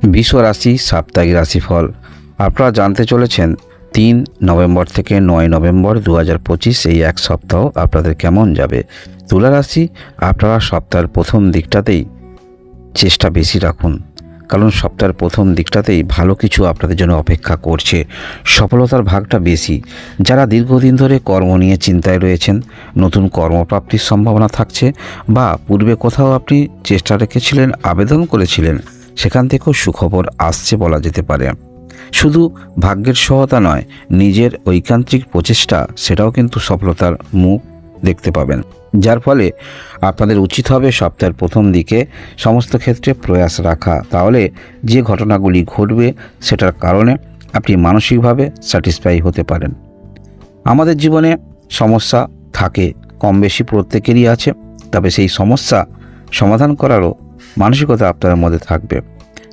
বৃষ রাশি সাপ্তাহিক রাশিফল আপনারা জানতে চলেছেন 3 নভেম্বর থেকে 9 নভেম্বর 2025 এই এক সপ্তাহ আপনাদের কেমন যাবে। তুলা রাশি, আপনারা সপ্তাহের প্রথম দিকটাতেই চেষ্টা বেশি রাখুন, কারণ সপ্তাহের প্রথম দিকটাতেই ভালো কিছু আপনাদের জন্য অপেক্ষা করছে, সফলতার ভাগটা বেশি। যারা দীর্ঘদিন ধরে কর্ম নিয়ে চিন্তায় রয়েছেন, নতুন কর্মপ্রাপ্তির সম্ভাবনা থাকছে, বা পূর্বে কোথাও আপনি চেষ্টা রেখেছিলেন, আবেদন করেছিলেন, সেখান থেকেও সুখবর আসছে বলা যেতে পারে। শুধু ভাগ্যের সহায়তা নয়, নিজের ঐকান্তিক প্রচেষ্টা সেটাও কিন্তু সফলতার মুখ দেখতে পাবেন, যার ফলে আপনাদের উচিত হবে সপ্তাহের প্রথম দিকে সমস্ত ক্ষেত্রে প্রয়াস রাখা। তাহলে যে ঘটনাগুলি ঘটবে সেটার কারণে আপনি মানসিকভাবে স্যাটিসফাই হতে পারেন। আমাদের জীবনে সমস্যা থাকে, কম বেশি প্রত্যেকেরই আছে, তবে সেই সমস্যা সমাধান করারও মানসিকতা আপনার মধ্যে থাকবে।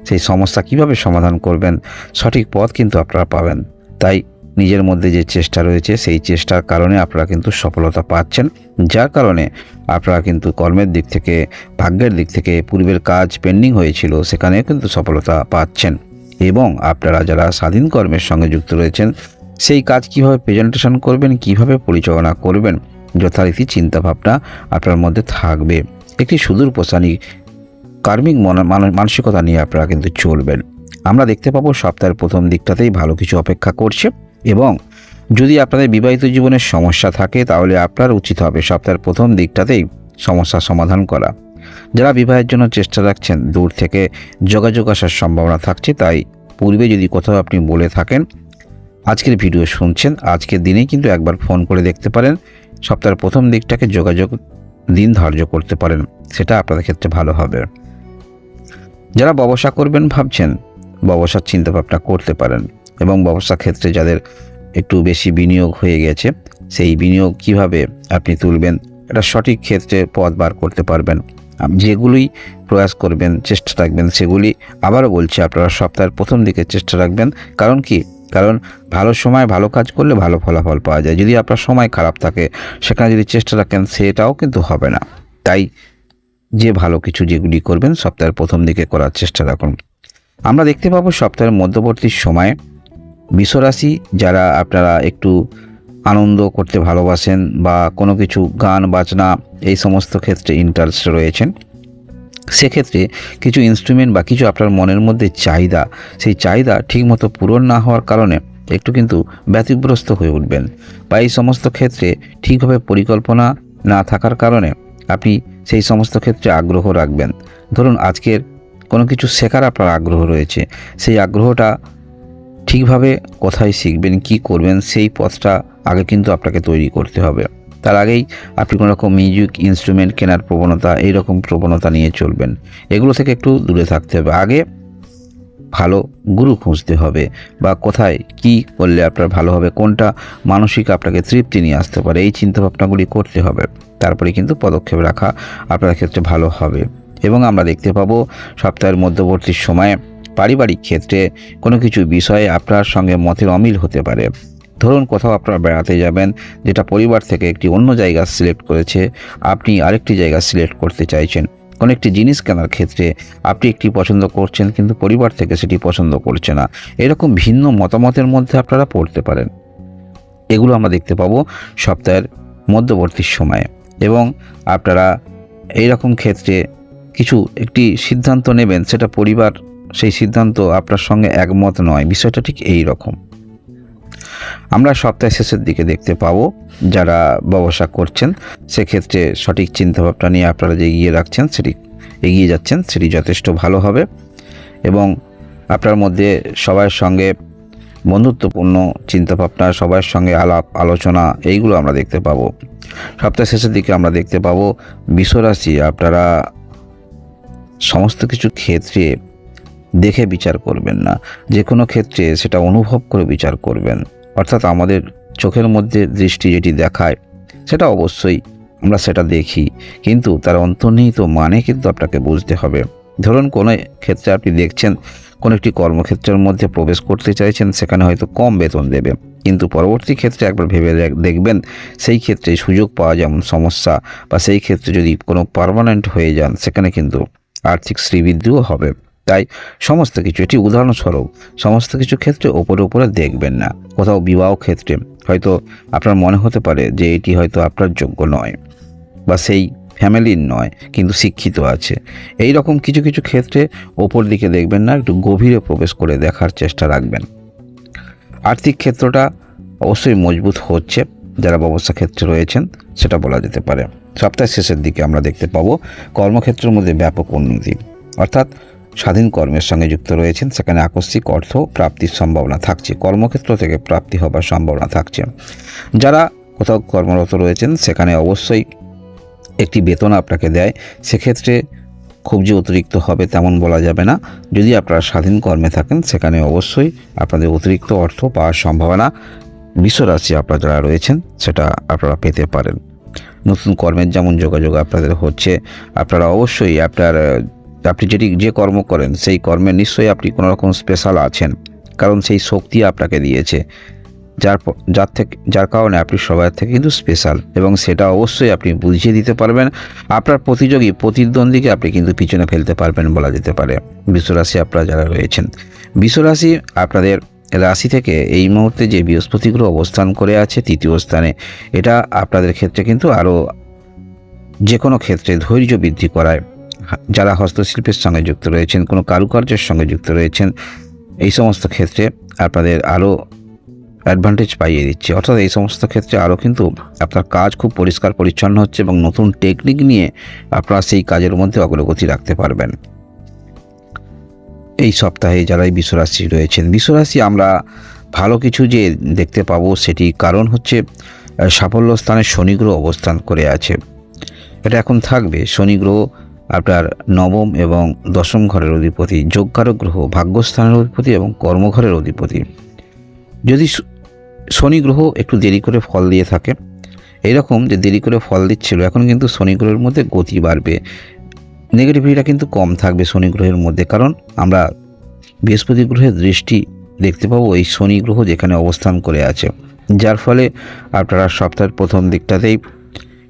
সেই সমস্যা কিভাবে সমাধান করবেন, সঠিক পথ কিন্তু আপনারা পাবেন। তাই নিজের মধ্যে যে চেষ্টা রয়েছে সেই চেষ্টার কারণে আপনারা কিন্তু সফলতা পাচ্ছেন, যার কারণে আপনারা কিন্তু কর্মের দিক থেকে, ভাগ্যের দিক থেকে পূর্বের কাজ পেন্ডিং হয়েছিল সেখানেও কিন্তু সফলতা পাচ্ছেন। এবং আপনারা যারা স্বাধীন কর্মের সঙ্গে যুক্ত রয়েছেন, সেই কাজ কিভাবে প্রেজেন্টেশন করবেন, কিভাবে পরিচালনা করবেন, যথারীতি চিন্তাভাবনা আপনার মধ্যে থাকবে। একটি সুদূর প্রসারী কার্মিক মানসিকতা নিয়ে আপনারা কিন্তু চলবেন। আমরা দেখতে পাবো সপ্তাহের প্রথম দিকটাতেই ভালো কিছু অপেক্ষা করছে। এবং যদি আপনাদের বিবাহিত জীবনের সমস্যা থাকে, তাহলে আপনার উচিত হবে সপ্তাহের প্রথম দিকটাতেই সমস্যার সমাধান করা। যারা বিবাহের জন্য চেষ্টা রাখছেন, দূর থেকে যোগাযোগ আসার সম্ভাবনা থাকছে। তাই পূর্বে যদি কোথাও আপনি বলে থাকেন, আজকের ভিডিও শুনছেন, আজকের দিনেই কিন্তু একবার ফোন করে দেখতে পারেন। সপ্তাহের প্রথম দিকটাকে যোগাযোগ দিন ধার্য করতে পারেন, সেটা আপনাদের ক্ষেত্রে ভালো হবে। যারা ব্যবসা করবেন ভাবছেন, ব্যবসার চিন্তাভাবনা করতে পারেন। এবং ব্যবসা ক্ষেত্রে যাদের একটু বেশি বিনিয়োগ হয়ে গেছে, সেই বিনিয়োগ কিভাবে আপনি তুলবেন, এটা সঠিক ক্ষেত্রে পথ বার করতে পারবেন। যেগুলি প্রয়াস করবেন, চেষ্টা রাখবেন, সেগুলি আবারও বলছি আপনারা সপ্তাহের প্রথম দিকে চেষ্টা রাখবেন। কারণ কি? কারণ ভালো সময় ভালো কাজ করলে ভালো ফলাফল পাওয়া যায়। যদি আপনার সময় খারাপ থাকে, সেখানে যদি চেষ্টা রাখেন, সেটাও কিন্তু হবে না। তাই যে ভালো কিছু যেগুলি করবেন সপ্তাহের প্রথম দিকে করার চেষ্টা রাখুন। আমরা দেখতে পাবো সপ্তাহের মধ্যবর্তী সময়ে বৃষ রাশি, যারা আপনারা একটু আনন্দ করতে ভালোবাসেন বা কোনো কিছু গান বাজনা এই সমস্ত ক্ষেত্রে ইন্টারেস্ট রয়েছেন, সেক্ষেত্রে কিছু ইনস্ট্রুমেন্ট বা কিছু আপনার মনের মধ্যে চাহিদা, সেই চাহিদা ঠিকমতো পূরণ না হওয়ার কারণে একটু কিন্তু ব্যতিগ্রস্ত হয়ে উঠবেন। বা এই সমস্ত ক্ষেত্রে ঠিকভাবে পরিকল্পনা না থাকার কারণে আপনি সেই সমস্ত ক্ষেত্রে আগ্রহ রাখবেন। ধরুন আজকের কোনো কিছু শেখার আপনার আগ্রহ রয়েছে, সেই আগ্রহটা ঠিকভাবে কোথায় শিখবেন, কি করবেন, সেই পথটা আগে কিন্তু আপনাকে তৈরি করতে হবে। তার আগেই আপনি কোনো রকম মিউজিক ইনস্ট্রুমেন্ট কেনার প্রবণতা, এইরকম প্রবণতা নিয়ে চলবেন। এগুলো থেকে একটু দূরে থাকতে হবে। আগে ভালো গুরু খুঁজতে হবে, বা কোথায় কি করলে আপনার ভালো হবে, কোনটা মানসিক আপনাকে তৃপ্তি নিয়ে আসতে পারে, এই চিন্তাভাবনাগুলি করতে হবে। তারপরে কিন্তু পদক্ষেপ রাখা আপনার ক্ষেত্রে ভালো হবে। এবং আমরা দেখতে পাবো সপ্তাহের মধ্যবর্তী সময়ে পারিবারিক ক্ষেত্রে কোনো কিছু বিষয়ে আপনার সঙ্গে মতের অমিল হতে পারে। ধরুন কোথাও আপনারা বেড়াতে যাবেন, যেটা পরিবার থেকে একটি অন্য জায়গা সিলেক্ট করেছে, আপনি আরেকটি জায়গা সিলেক্ট করতে চাইছেন। কোনো একটি জিনিস কেনার ক্ষেত্রে আপনি একটি পছন্দ করছেন, কিন্তু পরিবার থেকে সেটি পছন্দ করছে না। এরকম ভিন্ন মতামতের মধ্যে আপনারা পড়তে পারেন। এগুলো আমরা দেখতে পাবো সপ্তাহের মধ্যবর্তী সময়ে। এবং আপনারা এইরকম ক্ষেত্রে কিছু একটি সিদ্ধান্ত নেবেন, সেটা পরিবার সেই সিদ্ধান্ত আপনার সঙ্গে একমত নয়, বিষয়টা ঠিক এই রকম। আমরা সপ্তাহের শেষের দিকে দেখতে পাবো যারা ব্যবসা করছেন, সেক্ষেত্রে সঠিক চিন্তাভাবনা নিয়ে আপনারা যে এগিয়ে যাচ্ছেন সেটি যথেষ্ট ভালো হবে। এবং আপনার মধ্যে সবার সঙ্গে বন্ধুত্বপূর্ণ চিন্তাভাবনা, সবার সঙ্গে আলাপ আলোচনা, এইগুলো আমরা দেখতে পাবো। সপ্তাহের শেষের দিকে আমরা দেখতে পাবো বৃষ রাশি, আপনারা সমস্ত কিছু ক্ষেত্রে দেখে বিচার করবেন না, যে কোনো ক্ষেত্রে সেটা অনুভব করে বিচার করবেন। অর্থাৎ আমাদের চোখের মধ্যে দৃষ্টি যেটি দেখায়, সেটা অবশ্যই আমরা সেটা দেখি, কিন্তু তার অন্তর্নিহিত মানে কিন্তু আপনাকে বুঝতে হবে। ধরুন কোনো ক্ষেত্রে আপনি দেখছেন, কোনো একটি কর্মক্ষেত্রের মধ্যে প্রবেশ করতে চাইছেন, সেখানে হয়তো কম বেতন দেবে, কিন্তু পরবর্তী ক্ষেত্রে একবার ভেবে দেখবেন সেই ক্ষেত্রে সুযোগ পাওয়া যেমন সমস্যা, বা সেই ক্ষেত্রে যদি কোনো পার্মানেন্ট হয়ে যান, সেখানে কিন্তু আর্থিক শ্রীবৃদ্ধিও হবে। তাই সমস্ত কিছু, এটি উদাহরণস্বরূপ, সমস্ত কিছু ক্ষেত্রে ওপরে ওপরে দেখবেন না। কোথাও বিবাহ ক্ষেত্রে হয়তো আপনার মনে হতে পারে যে এটি হয়তো আপনার যোগ্য নয় বা সেই ফ্যামিলির নয়, কিন্তু শিক্ষিত আছে। এই রকম কিছু কিছু ক্ষেত্রে ওপর দিকে দেখবেন না, একটু গভীরে প্রবেশ করে দেখার চেষ্টা রাখবেন। আর্থিক ক্ষেত্রটা অবশ্যই মজবুত হচ্ছে, যারা ব্যবসা ক্ষেত্রে রয়েছেন সেটা বলা যেতে পারে। সপ্তাহের শেষের দিকে আমরা দেখতে পাবো কর্মক্ষেত্রের মধ্যে ব্যাপক উন্নতি, অর্থাৎ স্বাধীন কর্মের সঙ্গে যুক্ত রয়েছেন, সেখানে আকস্মিক অর্থ প্রাপ্তির সম্ভাবনা থাকছে, কর্মক্ষেত্র থেকে প্রাপ্তি হবার সম্ভাবনা থাকছে। যারা কোথাও কর্মরত রয়েছেন সেখানে অবশ্যই একটি বেতন আপনাকে দেয়, সেক্ষেত্রে খুব যে অতিরিক্ত হবে তেমন বলা যাবে না। যদি আপনারা স্বাধীন কর্মে থাকেন সেখানে অবশ্যই আপনাদের অতিরিক্ত অর্থ পাওয়ার সম্ভাবনা বিশ্বরাশি আপনারা যারা রয়েছেন সেটা আপনারা পেতে পারেন। নতুন কর্মের যেমন যোগাযোগ আপনাদের হচ্ছে, আপনারা অবশ্যই আপনি যে কর্ম করেন সেই কর্মে নিশ্চয়ই আপনি কোনো রকম স্পেশাল আছেন, কারণ সেই শক্তি আপনাকে দিয়েছে, যার কারণে আপনি সবার থেকে কিন্তু স্পেশাল, এবং সেটা অবশ্যই আপনি বুঝিয়ে দিতে পারবেন। আপনার প্রতিদ্বন্দ্বীকে আপনি কিন্তু পিছনে ফেলতে পারবেন বলা যেতে পারে। বিশ্বরাশি আপনারা যারা রয়েছেন, বিশ্বরাশি আপনাদের রাশি থেকে এই মুহূর্তে যে বৃহস্পতি গ্রহ অবস্থান করে আছে তৃতীয় স্থানে, এটা আপনাদের ক্ষেত্রে কিন্তু আরও যে কোনো ক্ষেত্রে ধৈর্য বৃদ্ধি করায়। যারা হস্তশিল্পের সঙ্গে যুক্ত রয়েছেন, কোনো কারুকার্যের সঙ্গে যুক্ত রয়েছেন, এই সমস্ত ক্ষেত্রে আপনাদের আরও অ্যাডভান্টেজ পাইয়ে দিচ্ছে, অর্থাৎ এই সমস্ত ক্ষেত্রে আরও কিন্তু আপনার কাজ খুব পরিষ্কার পরিচ্ছন্ন হচ্ছে এবং নতুন টেকনিক নিয়ে আপনারা সেই কাজের মধ্যে অগ্রগতি রাখতে পারবেন। এই সপ্তাহে যারা এই বিশ্বরাশি রয়েছেন, বিশ্বরাশি আমরা ভালো কিছু যে দেখতে পাবো সেটি কারণ হচ্ছে সাফল্য স্থানে শনি গ্রহ অবস্থান করে আছে। এটা এখন থাকবে। শনি গ্রহ আপনার নবম এবং দশম ঘরের অধিপতি, যোগকারক গ্রহ, ভাগ্যস্থানের অধিপতি এবং কর্মঘরের অধিপতি। যদি শনি গ্রহ একটু দেরি করে ফল দিয়ে থাকে, এইরকম যে দেরি করে ফল দিচ্ছিল, এখন কিন্তু শনি গ্রহের মধ্যে গতি বাড়বে, নেগেটিভিটিটা কিন্তু কম থাকবে শনি গ্রহের মধ্যে, কারণ আমরা বৃহস্পতি গ্রহের দৃষ্টি দেখতে পাবো এই শনি গ্রহ যেখানে অবস্থান করে আছে, যার ফলে আপনারা সপ্তাহের প্রথম দিকটাতেই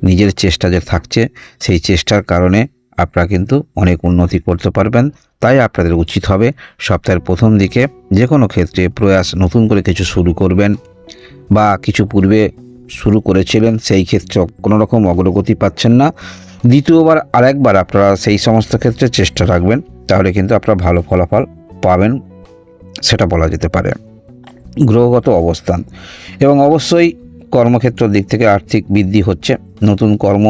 নিজের চেষ্টা যে থাকছে সেই চেষ্টার কারণে আপনারা কিন্তু অনেক উন্নতি করতে পারবেন। তাই আপনাদের উচিত হবে সপ্তাহের প্রথম দিকে যে কোনো ক্ষেত্রে প্রয়াস নতুন করে কিছু শুরু করবেন, বা কিছু পূর্বে শুরু করেছিলেন সেই ক্ষেত্রে কোনো রকম অগ্রগতি পাচ্ছেন না, দ্বিতীয়বার আরেকবার আপনারা সেই সমস্ত ক্ষেত্রে চেষ্টা রাখবেন, তাহলে কিন্তু আপনারা ভালো ফলাফল পাবেন, সেটা বলা যেতে পারে। গ্রহগত অবস্থান এবং অবশ্যই কর্মক্ষেত্রের দিক থেকে আর্থিক বৃদ্ধি হচ্ছে, নতুন কর্ম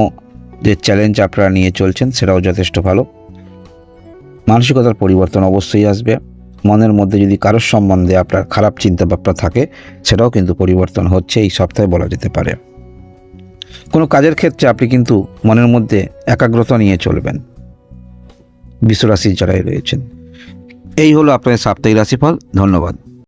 যে চ্যালেঞ্জ আপনারা নিয়ে চলছেন সেটাও যথেষ্ট ভালো। মানসিকতার পরিবর্তন অবশ্যই আসবে, মনের মধ্যে যদি কারোর সম্বন্ধে আপনার খারাপ চিন্তা ভাবনা থাকে সেটাও কিন্তু পরিবর্তন হচ্ছে এই সপ্তাহে বলা যেতে পারে। কোনো কাজের ক্ষেত্রে আপনি কিন্তু মনের মধ্যে একাগ্রতা নিয়ে চলবেন, বিশ্বরাশির যারাই রয়েছেন। এই হলো আপনার সাপ্তাহিক রাশিফল। ধন্যবাদ।